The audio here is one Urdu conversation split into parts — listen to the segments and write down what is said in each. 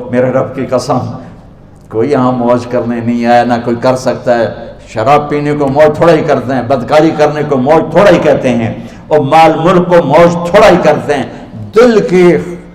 میرے رب کی قسم کوئی یہاں موج کرنے نہیں آیا، نہ کوئی کر سکتا ہے۔ شراب پینے کو موج تھوڑا ہی کرتے ہیں، بدکاری کرنے کو موج تھوڑا ہی کہتے ہیں، اور مال ملک کو موج تھوڑا ہی کرتے ہیں، دل کی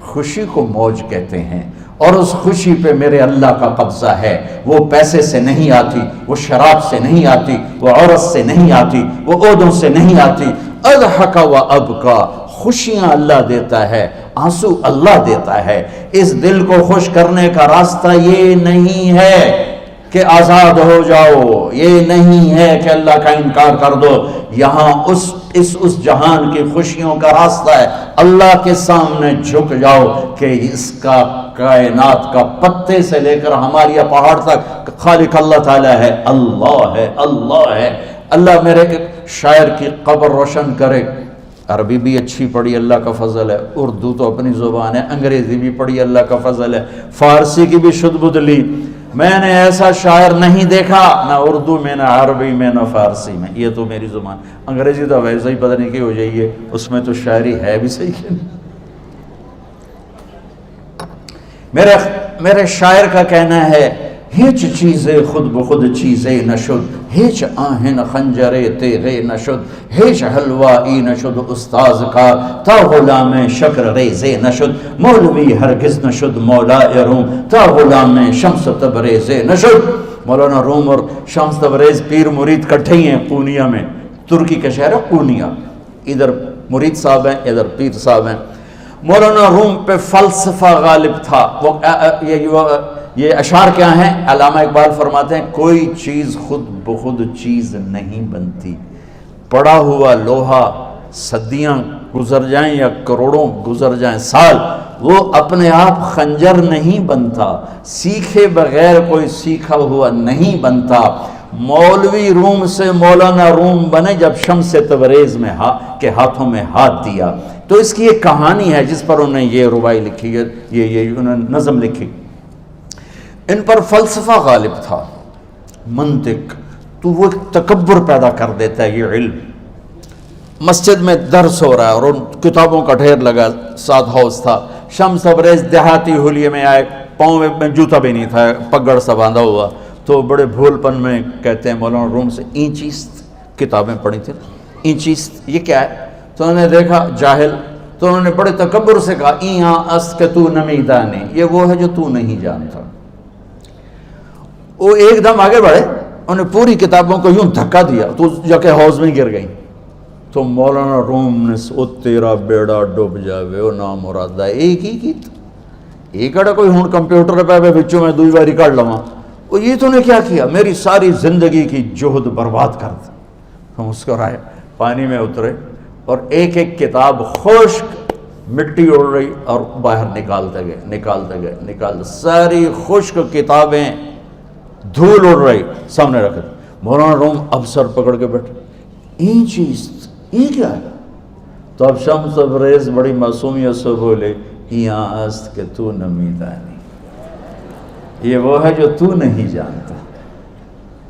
خوشی کو موج کہتے ہیں۔ اور اس خوشی پہ میرے اللہ کا قبضہ ہے، وہ پیسے سے نہیں آتی، وہ شراب سے نہیں آتی، وہ عورت سے نہیں آتی، وہ عہدوں سے نہیں آتی۔ اضحک و ابکا، خوشیاں اللہ دیتا ہے، آنسو اللہ دیتا ہے۔ اس دل کو خوش کرنے کا راستہ یہ نہیں ہے کہ آزاد ہو جاؤ، یہ نہیں ہے کہ اللہ کا انکار کر دو۔ یہاں اس جہان کی خوشیوں کا راستہ ہے اللہ کے سامنے جھک جاؤ کہ اس کا کائنات کا پتے سے لے کر ہمارے پہاڑ تک خالق اللہ تعالیٰ ہے، اللہ ہے، اللہ ہے۔ اللہ میرے شاعر کی قبر روشن کرے۔ عربی بھی اچھی پڑھی، اللہ کا فضل ہے، اردو تو اپنی زبان ہے، انگریزی بھی پڑھی، اللہ کا فضل ہے، فارسی کی بھی شد بد لی۔ میں نے ایسا شاعر نہیں دیکھا، نہ اردو میں، نہ عربی میں، نہ فارسی میں، یہ تو میری زبان۔ انگریزی تو ویسے ہی پتہ نہیں کی ہو جائیے، اس میں تو شاعری ہے بھی صحیح ہے۔ میرے شاعر کا کہنا ہے، ہیچ چیزیں خود بخود چیزیں نشد، ہیچ آہن خنجرے تیغے نشد، ہیچ حلوائی نشد استاذ کا، تا غلام شکر ریزے نشد، مولوی ہرگز نشد مولا روم، تا غلام شمس تبریز نشد۔ مولانا روم اور شمس تبریز پیر مرید کٹھے ہی ہیں پونیا میں، ترکی کا شہر ہے پونیا، ادھر مرید صاحب ہیں، ادھر پیر صاحب ہیں۔ مولانا روم پہ فلسفہ غالب تھا۔ یہ اشعار کیا ہیں؟ علامہ اقبال فرماتے ہیں، کوئی چیز خود بخود چیز نہیں بنتی، پڑا ہوا لوہا صدیاں گزر جائیں یا کروڑوں گزر جائیں سال، وہ اپنے آپ خنجر نہیں بنتا، سیکھے بغیر کوئی سیکھا ہوا نہیں بنتا۔ مولوی روم سے مولانا روم بنے جب شمس تبریز میں کے ہاتھوں میں ہاتھ دیا۔ تو اس کی ایک کہانی ہے جس پر انہوں نے یہ ربائی لکھی ہے، یہ انہوں نے نظم لکھی۔ ان پر فلسفہ غالب تھا، منطق، تو وہ تکبر پیدا کر دیتا ہے یہ علم۔ مسجد میں درس ہو رہا ہے اور ان کتابوں کا ڈھیر لگا، ساتھ ہاؤس تھا۔ شمس تبریز دیہاتی حلیے میں آئے، پاؤں میں جوتا بھی نہیں تھا، پگڑ سا باندھا ہوا، تو بڑے بھول پن میں کہتے ہیں مولانا روم سے، اینچیست کتابیں پڑھی تھیں، اینچیست یہ کیا ہے؟ تو انہوں نے دیکھا جاہل، تو انہوں نے بڑے تکبر سے کہا، ایہاں است کہ تو نمیدانی، یہ وہ ہے جو تو نہیں جانتا۔ وہ ایک دم آگے بڑھے، انہیں پوری کتابوں کو یوں دھکا دیا تو جا کے حوض میں گر گئی۔ تو مولانا روم نے او تیرا بیڑا ڈوب جاوے او نام مرادہ، ایک ہی کی ایک اڑا کوئی ہون کمپیوٹر پہ بچوں میں دوئی باری کر لواں، وہ یہ تو نے کیا کیا، میری ساری زندگی کی جہد برباد کر دی۔ ہم مسکرائے، پانی میں اترے اور ایک ایک کتاب خشک مٹی اڑ رہی اور باہر نکالتے گئے، ساری خشک کتابیں دھول اڑ رہی سامنے رکھے۔ مولانا روم اب سر پکڑ کے بیٹھے، این چیز یہ کیا ہے؟ تو اب شمس تبریز بڑی معصومیت سے بولے، یہاں است کہ تو نمیدانی، یہ وہ ہے جو تو نہیں جانتا،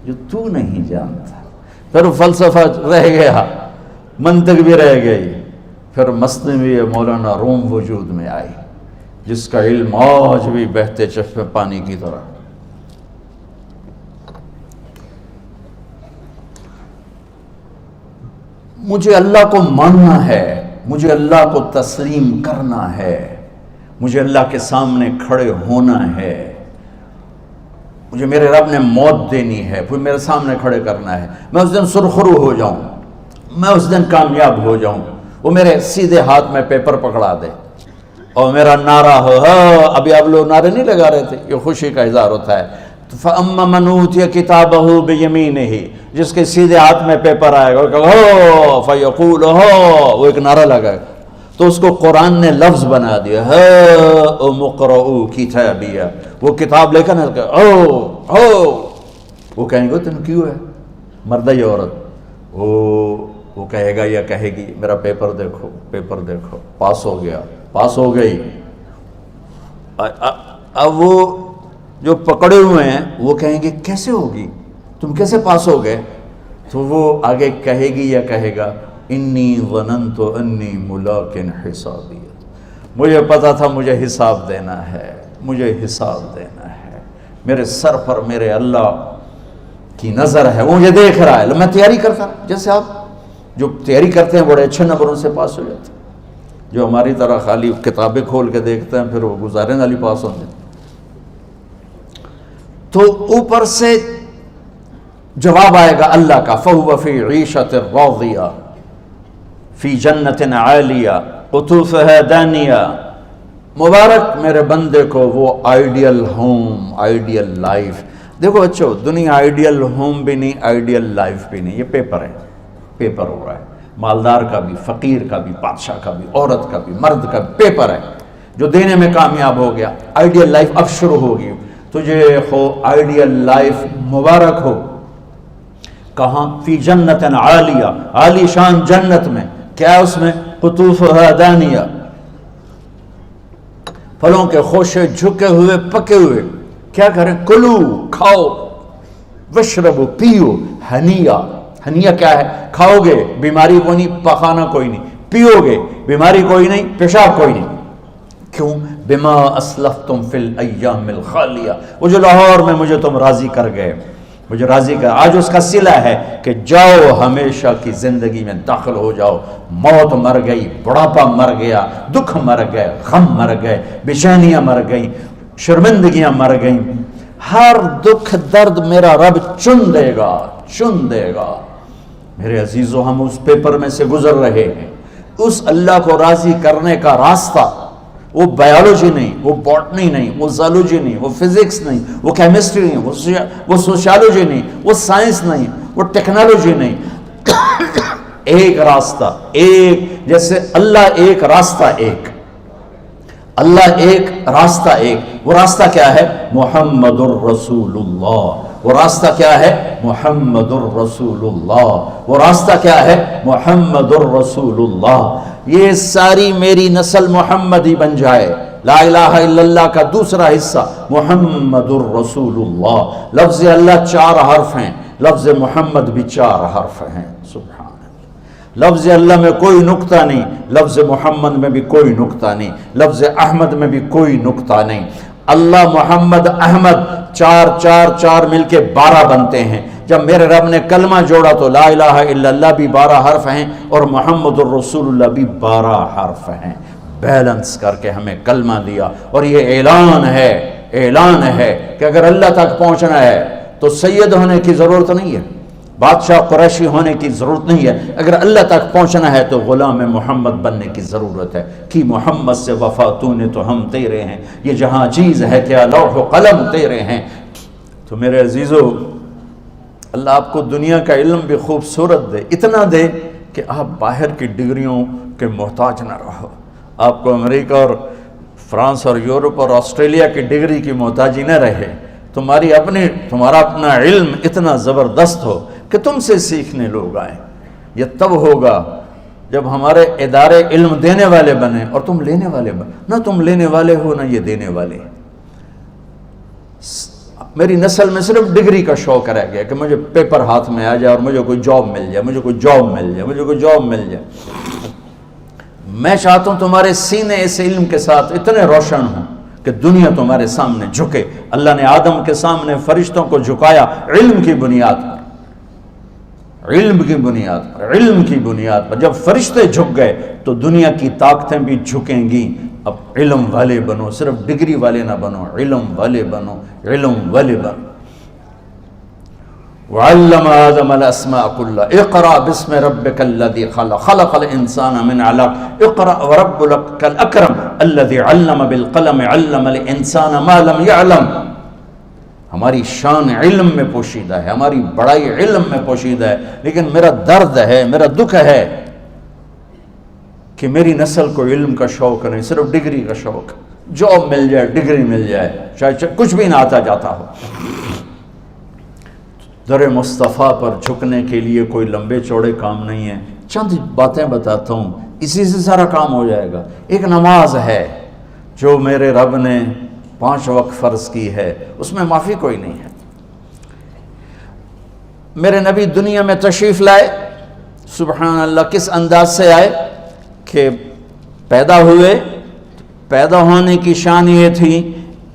جو تو نہیں جانتا۔ پھر فلسفہ رہ گیا، منطق بھی رہ گئی، پھر مثنوی مولانا روم وجود میں آئی، جس کا علم آج بھی بہتے چشمے پانی کی طرح۔ مجھے اللہ کو ماننا ہے، مجھے اللہ کو تسلیم کرنا ہے، مجھے اللہ کے سامنے کھڑے ہونا ہے، مجھے میرے رب نے موت دینی ہے، پھر میرے سامنے کھڑے کرنا ہے، میں اس دن سرخرو ہو جاؤں، میں اس دن کامیاب ہو جاؤں، وہ میرے سیدھے ہاتھ میں پیپر پکڑا دے اور میرا نعرہ ہو، ابھی آپ لوگ نعرے نہیں لگا رہے تھے، یہ خوشی کا اظہار ہوتا ہے۔ فَأَمَّا مَنْ أُوتِيَ كِتَابَهُ بِيَمِينِهِ، جس کے سیدھے ہاتھ میں پیپر آئے گا، ہو فَيَقُولُ ہو، وہ ایک نعرہ لگائے گا، تو اس کو قرآن نے لفظ بنا دیا، هَاؤْمُ اقْرَءُوا كِتَابِيَهْ، وہ کتاب لے کر ہو، وہ کہیں گے تم کیوں ہے، مرد یا عورت، وہ کہے گا یا کہے گی، میرا پیپر دیکھو، پیپر دیکھو، پاس ہو گیا، پاس ہو گئی۔ اب وہ جو پکڑے ہوئے ہیں وہ کہیں گے کیسے ہوگی، تم کیسے پاس ہو گئے؟ تو وہ آگے کہے گی یا کہے گا، انی ظننت انی ملاق حسابی، مجھے پتا تھا مجھے حساب دینا ہے، مجھے حساب دینا ہے، میرے سر پر میرے اللہ کی نظر ہے، وہ مجھے دیکھ رہا ہے۔ میں تیاری کرتا ہوں، جیسے آپ جو تیاری کرتے ہیں بڑے اچھے نمبروں سے پاس ہو جاتے ہیں، جو ہماری طرح خالی کتابیں کھول کے دیکھتے ہیں پھر وہ گزارے والی پاس ہوتے ہیں۔ تو اوپر سے جواب آئے گا اللہ کا، فَهُوَ فِي عِيشَةٍ رَاضِيَةٍ فِي جَنَّةٍ عَالِيَةٍ قُطُوفُهَا دَانِيَةٌ۔ مبارک میرے بندے کو وہ آئیڈیل ہوم، آئیڈیل لائف۔ دیکھو بچو، دنیا آئیڈیل ہوم بھی نہیں، آئیڈیل لائف بھی نہیں، یہ پیپر ہے، پیپر ہو رہا ہے، مالدار کا بھی، فقیر کا بھی، بادشاہ کا بھی، عورت کا بھی، مرد کا بھی پیپر ہے۔ جو دینے میں کامیاب ہو گیا، آئیڈیل لائف اب شروع ہوگی۔ تجھے ہو آئیڈیل لائف مبارک ہو۔ کہاں؟ فی جنت عالیہ، عالی شان جنت میں، کیا اس میں؟ قطوفها دانیہ، پھلوں کے خوشے جھکے ہوئے پکے ہوئے۔ کیا کریں؟ کلو، کھاؤ، وشربو، پیو، ہنیا۔ ہنیا کیا ہے؟ کھاؤ گے بیماری کوئی نہیں، پخانا کوئی نہیں، پیو گے بیماری کوئی نہیں، پیشاب کوئی نہیں۔ کیوں؟ بما اسلفتم فی الایام الخالیہ، وہ جو لاہور میں مجھے تم راضی کر گئے، مجھے راضی کر، آج اس کا صلہ ہے کہ جاؤ ہمیشہ کی زندگی میں داخل ہو جاؤ۔ موت مر گئی، بڑھاپا مر گیا، دکھ مر گئے، غم مر گئے، بے چینیاں مر گئیں، شرمندگیاں مر گئیں۔ ہر دکھ درد میرا رب چن دے گا، چن دے گا۔ میرے عزیزو، ہم اس پیپر میں سے گزر رہے ہیں۔ اس اللہ کو راضی کرنے کا راستہ، وہ بایولوجی نہیں، وہ باٹنی نہیں، وہ زالوجی نہیں، وہ فزکس نہیں، وہ کیمسٹری نہیں، وہ سوشیالوجی نہیں، وہ سائنس نہیں، وہ ٹیکنالوجی نہیں۔ ایک راستہ، ایک، جیسے اللہ ایک، راستہ ایک، اللہ ایک، راستہ ایک۔ وہ راستہ کیا ہے؟ محمد الرسول اللہ۔ وہ راستہ کیا ہے؟ محمد الرسول اللہ۔ وہ راستہ کیا ہے؟ محمد الرسول اللہ۔ یہ ساری میری نسل محمدی بن جائے۔ لا الہ الا اللہ کا دوسرا حصہ محمد الرسول اللہ۔ لفظ اللہ 4 حرف ہیں، لفظ محمد بھی 4 حرف ہیں۔ سبحان اللہ۔ لفظ اللہ میں کوئی نقطہ نہیں، لفظ محمد میں بھی کوئی نقطہ نہیں، لفظ احمد میں بھی کوئی نقطہ نہیں۔ اللہ، محمد، احمد، 4 4 4 مل کے 12 بنتے ہیں۔ جب میرے رب نے کلمہ جوڑا تو لا الہ الا اللہ بھی 12 حرف ہیں اور محمد الرسول اللہ بھی 12 حرف ہیں۔ بیلنس کر کے ہمیں کلمہ دیا، اور یہ اعلان ہے، اعلان ہے کہ اگر اللہ تک پہنچنا ہے تو سید ہونے کی ضرورت نہیں ہے، بادشاہ قریشی ہونے کی ضرورت نہیں ہے۔ اگر اللہ تک پہنچنا ہے تو غلام محمد بننے کی ضرورت ہے۔ کہ محمد سے وفا تو نے تو ہم تیرے ہیں، یہ جہاں چیز ہے کیا لوح و قلم تیرے ہیں۔ تو میرے عزیزو، اللہ آپ کو دنیا کا علم بھی خوبصورت دے، اتنا دے کہ آپ باہر کی ڈگریوں کے محتاج نہ رہو، آپ کو امریکہ اور فرانس اور یورپ اور آسٹریلیا کی ڈگری کی محتاجی نہ رہے، تمہارا اپنا علم اتنا زبردست ہو کہ تم سے سیکھنے لوگ آئیں۔ یہ تب ہوگا جب ہمارے ادارے علم دینے والے بنے اور تم لینے والے بنے، نہ تم لینے والے ہو نہ یہ دینے والے۔ میری نسل میں صرف ڈگری کا شوق رہ گیا کہ مجھے پیپر ہاتھ میں آ جائے اور مجھے کوئی جاب مل جائے، مجھے کوئی جاب مل جائے، مجھے کوئی جاب مل جائے۔ میں چاہتا ہوں تمہارے سینے اس علم کے ساتھ اتنے روشن ہوں کہ دنیا تمہارے سامنے جھکے۔ اللہ نے آدم کے سامنے فرشتوں کو جھکایا علم کی بنیاد پر، علم کی بنیاد پر، علم کی بنیاد پر۔ جب فرشتے جھک گئے تو دنیا کی طاقتیں بھی جھکیں گی۔ اب علم والے بنو، صرف ڈگری والے نہ بنو، علم والے بنو، علم والے بنو۔ وعلم آدم الاسماء كلها اقرأ باسم ربك الذي خلق خلق الانسان من علق اقرأ وربك الاكرم الذي علم بالقلم علم الانسان ما لم يعلم۔ ہماری شان علم میں پوشیدہ ہے، ہماری بڑائی علم میں پوشیدہ ہے، لیکن میرا درد ہے، میرا دکھ ہے کہ میری نسل کو علم کا شوق نہیں، صرف ڈگری کا شوق۔ جاب مل جائے، ڈگری مل جائے، چاہے کچھ بھی نہ آتا جاتا ہو۔ در مصطفیٰ پر جھکنے کے لیے کوئی لمبے چوڑے کام نہیں ہیں، چند باتیں بتاتا ہوں، اسی سے سارا کام ہو جائے گا۔ ایک نماز ہے جو میرے رب نے 5 وقت فرض کی ہے، اس میں معافی کوئی نہیں ہے۔ میرے نبی دنیا میں تشریف لائے، سبحان اللہ، کس انداز سے آئے کہ پیدا ہوئے، پیدا ہونے کی شان یہ تھی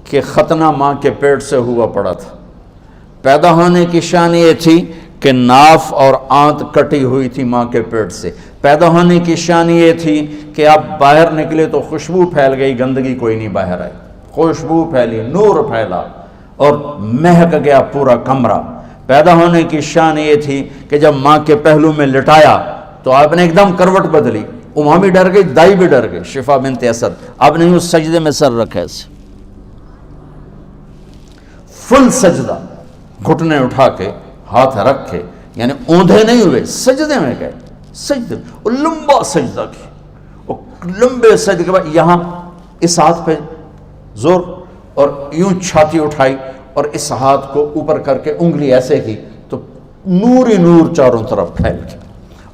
کہ ختنہ ماں کے پیٹ سے ہوا پڑا تھا۔ پیدا ہونے کی شان یہ تھی کہ ناف اور آنت کٹی ہوئی تھی ماں کے پیٹ سے۔ پیدا ہونے کی شان یہ تھی کہ آپ باہر نکلے تو خوشبو پھیل گئی، گندگی کوئی نہیں باہر آئی، خوشبو پھیلی، نور پھیلا اور مہک گیا پورا کمرہ۔ پیدا ہونے کی شان یہ تھی کہ جب ماں کے پہلو میں لٹایا تو آپ نے ایک دم کروٹ بدلی، ماں بھی ڈر گئی، دائی بھی ڈر گئی، شفا بنت اسد۔ آپ نے اس سجدے میں سر رکھا ایسے، فل سجدہ، گھٹنے اٹھا کے ہاتھ رکھ کے، یعنی اوندھے نہیں ہوئے، سجدے میں گئے، سجدے اور لمبا سجدہ کی، اور لمبے سجدے کے بعد یہاں اس ہاتھ پہ زور اور یوں چھاتی اٹھائی اور اس ہاتھ کو اوپر کر کے انگلی ایسے کی تو نور ہی نور چاروں طرف پھیل گیا،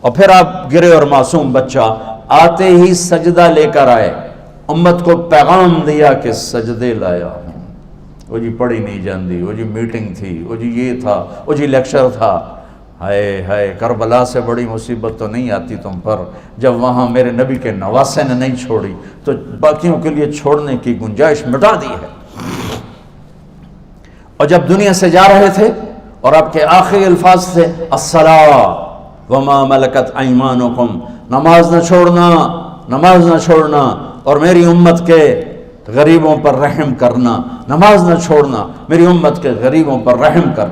اور پھر آپ گرے اور معصوم بچہ آتے ہی سجدہ لے کر آئے، امت کو پیغام دیا کہ سجدے لایا ہوں۔ وہ جی پڑھی نہیں جاندی، وہ جی میٹنگ تھی، وہ جی یہ تھا، وہ جی لیکچر تھا، ہائے ہائے کربلا سے بڑی مصیبت تو نہیں آتی تم پر جب وہاں میرے نبی کے نواسے نے نہیں چھوڑی تو باقیوں کے لیے چھوڑنے کی گنجائش مٹا دی ہے۔ اور جب دنیا سے جا رہے تھے اور آپ کے آخری الفاظ تھے الصلاۃ وما ملکت ایمانکم، نماز نہ چھوڑنا، نماز نہ چھوڑنا، اور میری امت کے غریبوں پر رحم کرنا، نماز نہ چھوڑنا، میری امت کے غریبوں پر رحم کر۔